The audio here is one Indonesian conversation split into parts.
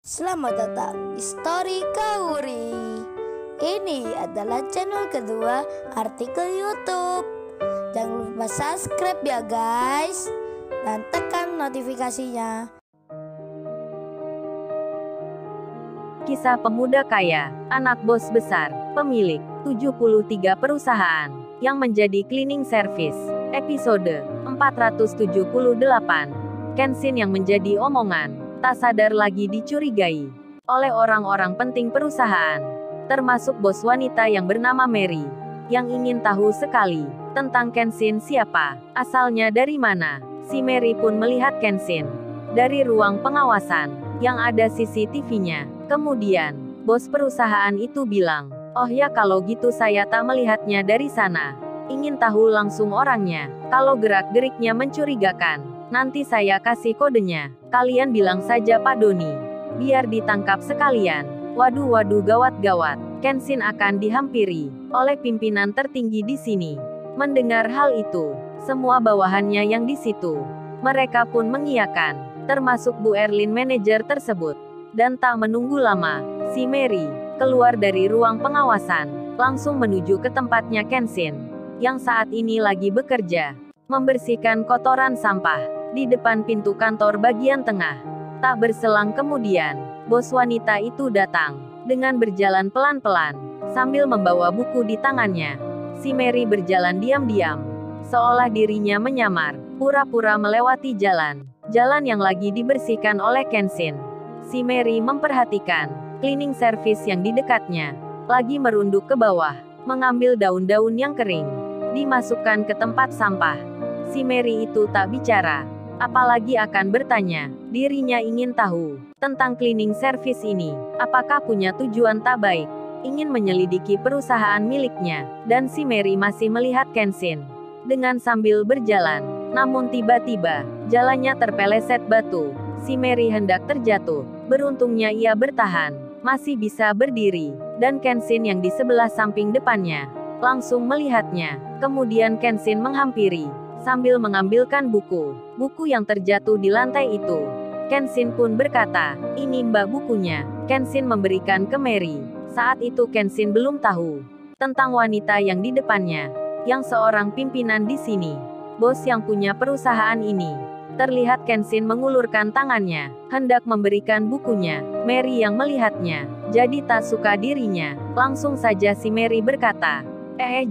Selamat datang di Story Kauri. Ini adalah channel kedua artikel YouTube. Jangan lupa subscribe ya guys, dan tekan notifikasinya. Kisah pemuda kaya, anak bos besar, pemilik 73 perusahaan, yang menjadi cleaning service. Episode 478. Kenshin yang menjadi omongan, tak sadar lagi dicurigai oleh orang-orang penting perusahaan, termasuk bos wanita yang bernama Mary, yang ingin tahu sekali tentang Kenshin siapa, asalnya dari mana. Si Mary pun melihat Kenshin dari ruang pengawasan yang ada CCTV-nya. Kemudian, bos perusahaan itu bilang, "Oh ya, kalau gitu saya tak melihatnya dari sana. Ingin tahu langsung orangnya. Kalau gerak-geriknya mencurigakan, nanti saya kasih kodenya. Kalian bilang saja Pak Doni. Biar ditangkap sekalian." Waduh, gawat-gawat. Kenshin akan dihampiri oleh pimpinan tertinggi di sini. Mendengar hal itu, semua bawahannya yang di situ, mereka pun mengiyakan, termasuk Bu Erlin manajer tersebut. Dan tak menunggu lama, si Mary keluar dari ruang pengawasan, langsung menuju ke tempatnya Kenshin, yang saat ini lagi bekerja, membersihkan kotoran sampah di depan pintu kantor bagian tengah. Tak berselang kemudian, bos wanita itu datang, dengan berjalan pelan-pelan, sambil membawa buku di tangannya. Si Mary berjalan diam-diam, seolah dirinya menyamar, pura-pura melewati jalan yang lagi dibersihkan oleh Kenshin. Si Mary memperhatikan cleaning service yang di dekatnya, lagi merunduk ke bawah, mengambil daun-daun yang kering, dimasukkan ke tempat sampah. Si Mary itu tak bicara, apalagi akan bertanya. Dirinya ingin tahu tentang cleaning service ini, apakah punya tujuan tak baik, ingin menyelidiki perusahaan miliknya. Dan si Mary masih melihat Kenshin dengan sambil berjalan. Namun tiba-tiba, jalannya terpeleset batu. Si Mary hendak terjatuh. Beruntungnya ia bertahan, masih bisa berdiri, dan Kenshin yang di sebelah samping depannya langsung melihatnya. Kemudian Kenshin menghampiri, sambil mengambilkan buku yang terjatuh di lantai itu. Kenshin pun berkata, "Ini Mbak bukunya." Kenshin memberikan ke Mary. Saat itu Kenshin belum tahu tentang wanita yang di depannya, yang seorang pimpinan di sini, bos yang punya perusahaan ini. Terlihat Kenshin mengulurkan tangannya, hendak memberikan bukunya. Mary yang melihatnya, jadi tak suka dirinya. Langsung saja si Mary berkata,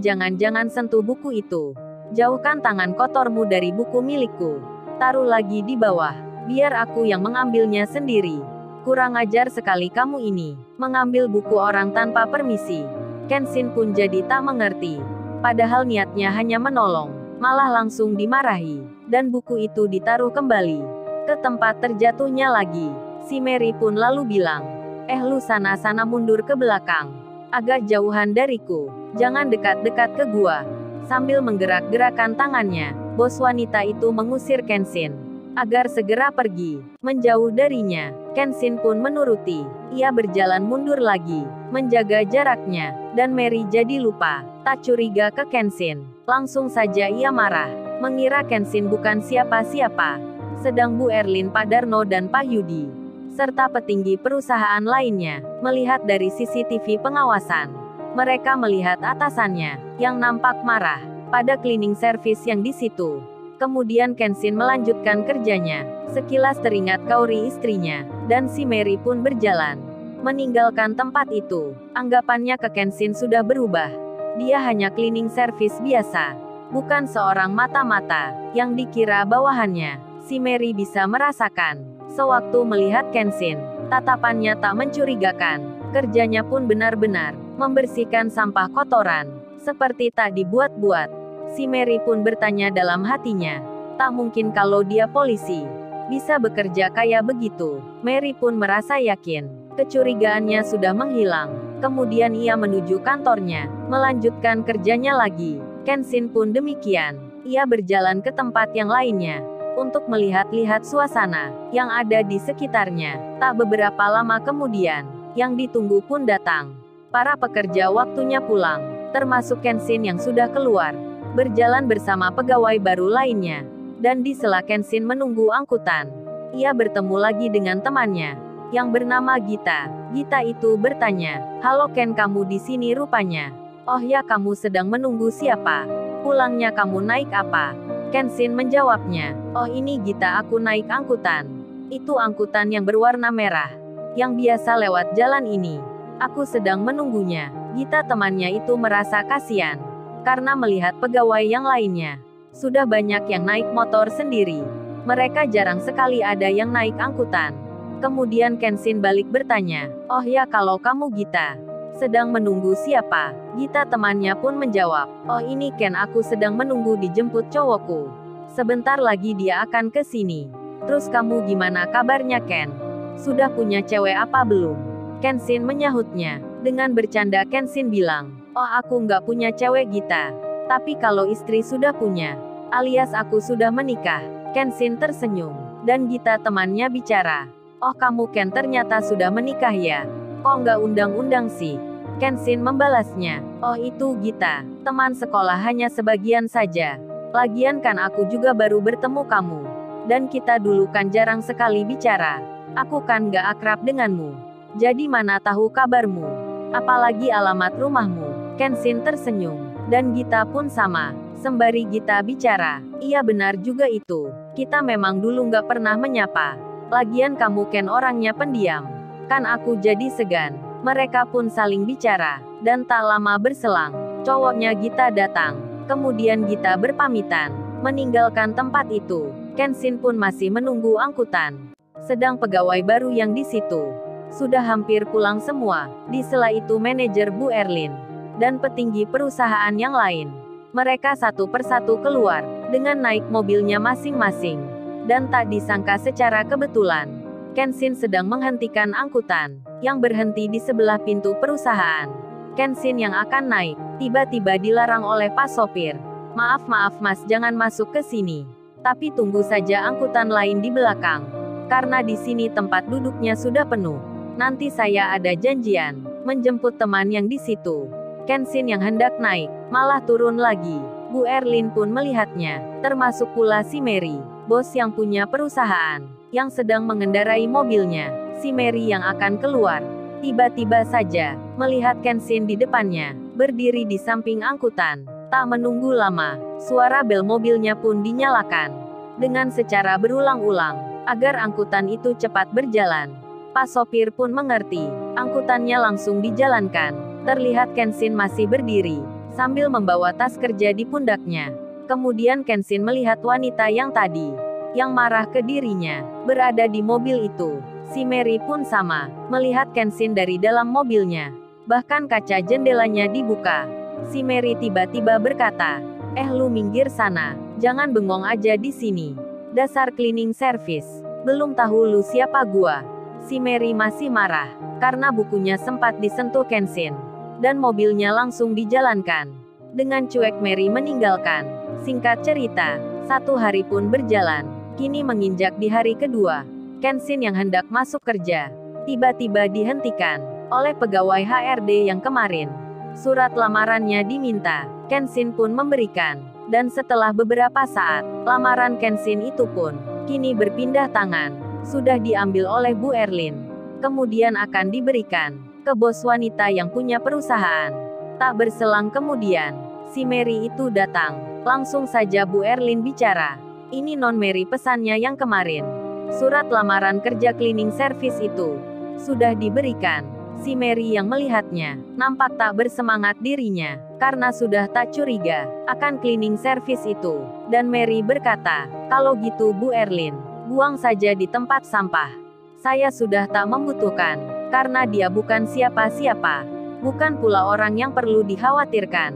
jangan sentuh buku itu. Jauhkan tangan kotormu dari buku milikku. Taruh lagi di bawah, biar aku yang mengambilnya sendiri. Kurang ajar sekali kamu ini, mengambil buku orang tanpa permisi." Kenshin pun jadi tak mengerti. Padahal niatnya hanya menolong, malah langsung dimarahi. Dan buku itu ditaruh kembali ke tempat terjatuhnya lagi. Si Mary pun lalu bilang, "Lu sana mundur ke belakang. Agak jauhan dariku. Jangan dekat-dekat ke gua." Sambil menggerak-gerakkan tangannya, bos wanita itu mengusir Kenshin agar segera pergi, menjauh darinya. Kenshin pun menuruti. Ia berjalan mundur lagi, menjaga jaraknya, dan Mary jadi lupa, tak curiga ke Kenshin. Langsung saja ia marah, mengira Kenshin bukan siapa-siapa. Sedang Bu Erlin, Pak Darno dan Pak Yudi, serta petinggi perusahaan lainnya, melihat dari CCTV pengawasan. Mereka melihat atasannya, yang nampak marah, pada cleaning service yang di situ. Kemudian Kenshin melanjutkan kerjanya. Sekilas teringat Kaori istrinya, dan si Mary pun berjalan, meninggalkan tempat itu. Anggapannya ke Kenshin sudah berubah. Dia hanya cleaning service biasa, bukan seorang mata-mata, yang dikira bawahannya. Si Mary bisa merasakan, sewaktu melihat Kenshin, tatapannya tak mencurigakan. Kerjanya pun benar-benar membersihkan sampah kotoran, seperti tak dibuat-buat. Si Mary pun bertanya dalam hatinya, tak mungkin kalau dia polisi, bisa bekerja kayak begitu. Mary pun merasa yakin, kecurigaannya sudah menghilang. Kemudian ia menuju kantornya, melanjutkan kerjanya lagi. Kenshin pun demikian. Ia berjalan ke tempat yang lainnya, untuk melihat-lihat suasana yang ada di sekitarnya. Tak beberapa lama kemudian, yang ditunggu pun datang. Para pekerja waktunya pulang, termasuk Kenshin yang sudah keluar, berjalan bersama pegawai baru lainnya. Dan di sela Kenshin menunggu angkutan, ia bertemu lagi dengan temannya, yang bernama Gita. Gita itu bertanya, "Halo Ken, kamu di sini rupanya. Oh ya, kamu sedang menunggu siapa? Pulangnya kamu naik apa?" Kenshin menjawabnya, "Oh ini Gita, aku naik angkutan. Itu angkutan yang berwarna merah, yang biasa lewat jalan ini. Aku sedang menunggunya." Gita temannya itu merasa kasihan, karena melihat pegawai yang lainnya sudah banyak yang naik motor sendiri. Mereka jarang sekali ada yang naik angkutan. Kemudian Kenshin balik bertanya, "Oh ya, kalau kamu Gita, sedang menunggu siapa?" Gita temannya pun menjawab, "Oh ini Ken, aku sedang menunggu dijemput cowokku. Sebentar lagi dia akan ke sini." "Terus kamu gimana kabarnya Ken? Sudah punya cewek apa belum?" Kenshin menyahutnya. Dengan bercanda Kenshin bilang, "Oh aku nggak punya cewek Gita. Tapi kalau istri sudah punya, alias aku sudah menikah." Kenshin tersenyum. Dan Gita temannya bicara, "Oh kamu Ken ternyata sudah menikah ya? Kok nggak undang-undang sih?" Kenshin membalasnya, "Oh itu Gita, teman sekolah hanya sebagian saja. Lagian kan aku juga baru bertemu kamu. Dan kita dulu kan jarang sekali bicara. Aku kan nggak akrab denganmu. Jadi mana tahu kabarmu? Apalagi alamat rumahmu." Kenshin tersenyum. Dan Gita pun sama. Sembari Gita bicara, "Iya benar juga itu. Kita memang dulu nggak pernah menyapa. Lagian kamu Ken orangnya pendiam. Kan aku jadi segan." Mereka pun saling bicara. Dan tak lama berselang, cowoknya Gita datang. Kemudian Gita berpamitan, meninggalkan tempat itu. Kenshin pun masih menunggu angkutan. Sedang pegawai baru yang di situ sudah hampir pulang semua. Di sela itu manajer Bu Erlin dan petinggi perusahaan yang lain. Mereka satu persatu keluar, dengan naik mobilnya masing-masing. Dan tak disangka secara kebetulan, Kenshin sedang menghentikan angkutan, yang berhenti di sebelah pintu perusahaan. Kenshin yang akan naik, tiba-tiba dilarang oleh pas sopir. Maaf mas, jangan masuk ke sini. Tapi tunggu saja angkutan lain di belakang. Karena di sini tempat duduknya sudah penuh. Nanti saya ada janjian, menjemput teman yang di situ." Kenshin yang hendak naik, malah turun lagi. Bu Erlin pun melihatnya, termasuk pula si Mary, bos yang punya perusahaan, yang sedang mengendarai mobilnya. Si Mary yang akan keluar, tiba-tiba saja, melihat Kenshin di depannya, berdiri di samping angkutan. Tak menunggu lama, suara bel mobilnya pun dinyalakan. Dengan secara berulang-ulang, agar angkutan itu cepat berjalan. Pas sopir pun mengerti, angkutannya langsung dijalankan. Terlihat Kenshin masih berdiri, sambil membawa tas kerja di pundaknya. Kemudian Kenshin melihat wanita yang tadi, yang marah ke dirinya, berada di mobil itu. Si Mary pun sama, melihat Kenshin dari dalam mobilnya. Bahkan kaca jendelanya dibuka. Si Mary tiba-tiba berkata, "Lu minggir sana, jangan bengong aja di sini. Dasar cleaning service, belum tahu lu siapa gua." Si Mary masih marah, karena bukunya sempat disentuh Kenshin. Dan mobilnya langsung dijalankan. Dengan cuek Mary meninggalkan. Singkat cerita, satu hari pun berjalan. Kini menginjak di hari kedua. Kenshin yang hendak masuk kerja, tiba-tiba dihentikan oleh pegawai HRD yang kemarin. Surat lamarannya diminta. Kenshin pun memberikan. Dan setelah beberapa saat, lamaran Kenshin itu pun kini berpindah tangan. Sudah diambil oleh Bu Erlin. Kemudian akan diberikan ke bos wanita yang punya perusahaan. Tak berselang kemudian, si Mary itu datang. Langsung saja Bu Erlin bicara, "Ini non Mary pesannya yang kemarin. Surat lamaran kerja cleaning service itu sudah diberikan." Si Mary yang melihatnya, nampak tak bersemangat dirinya, karena sudah tak curiga akan cleaning service itu. Dan Mary berkata, "Kalau gitu Bu Erlin, buang saja di tempat sampah. Saya sudah tak membutuhkan, karena dia bukan siapa-siapa. Bukan pula orang yang perlu dikhawatirkan.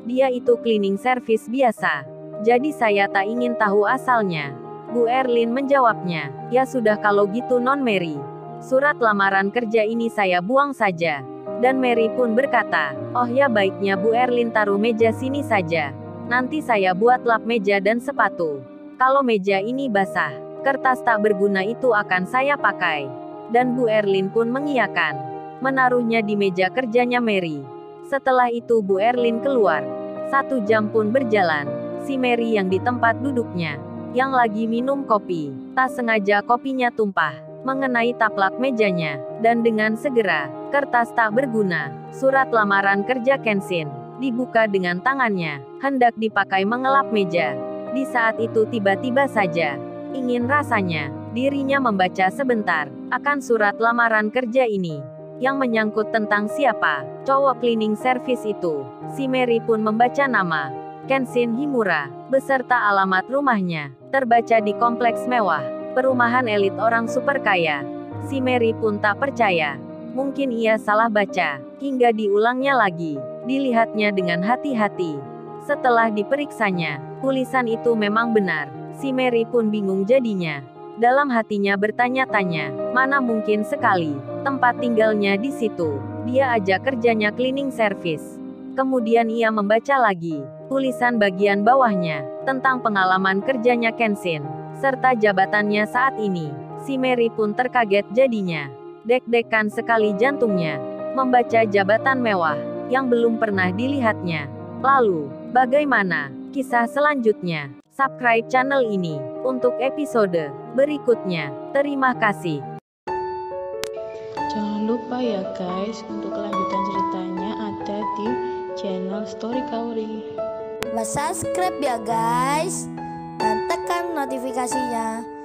Dia itu cleaning service biasa. Jadi saya tak ingin tahu asalnya." Bu Erlin menjawabnya, "Ya sudah kalau gitu non Mary. Surat lamaran kerja ini saya buang saja." Dan Mary pun berkata, "Oh ya baiknya Bu Erlin, taruh meja sini saja. Nanti saya buat lap meja dan sepatu. Kalau meja ini basah, kertas tak berguna itu akan saya pakai." Dan Bu Erlin pun mengiyakan, menaruhnya di meja kerjanya Mary. Setelah itu Bu Erlin keluar. 1 jam pun berjalan. Si Mary yang di tempat duduknya, yang lagi minum kopi, tak sengaja kopinya tumpah. mengenai taplak mejanya, dan dengan segera, kertas tak berguna, surat lamaran kerja Kenshin, dibuka dengan tangannya, hendak dipakai mengelap meja. Di saat itu tiba-tiba saja, ingin rasanya, dirinya membaca sebentar, akan surat lamaran kerja ini, yang menyangkut tentang siapa, cowok cleaning service itu. Si Mary pun membaca nama, Kenshin Himura, beserta alamat rumahnya, terbaca di kompleks mewah, perumahan elit orang super kaya. Si Mary pun tak percaya. Mungkin ia salah baca, hingga diulangnya lagi. Dilihatnya dengan hati-hati. Setelah diperiksanya, tulisan itu memang benar. Si Mary pun bingung jadinya. Dalam hatinya bertanya-tanya, mana mungkin sekali, tempat tinggalnya di situ. Dia aja kerjanya cleaning service. Kemudian ia membaca lagi, tulisan bagian bawahnya, tentang pengalaman kerjanya Kenshin, serta jabatannya saat ini. Si Mary pun terkaget jadinya. Deg-degan sekali jantungnya, membaca jabatan mewah, yang belum pernah dilihatnya. Lalu, bagaimana kisah selanjutnya? Subscribe channel ini, untuk episode berikutnya. Terima kasih. Jangan lupa ya guys, untuk kelanjutan ceritanya ada di channel Story Kauri. Subscribe ya guys, dan tekan notifikasinya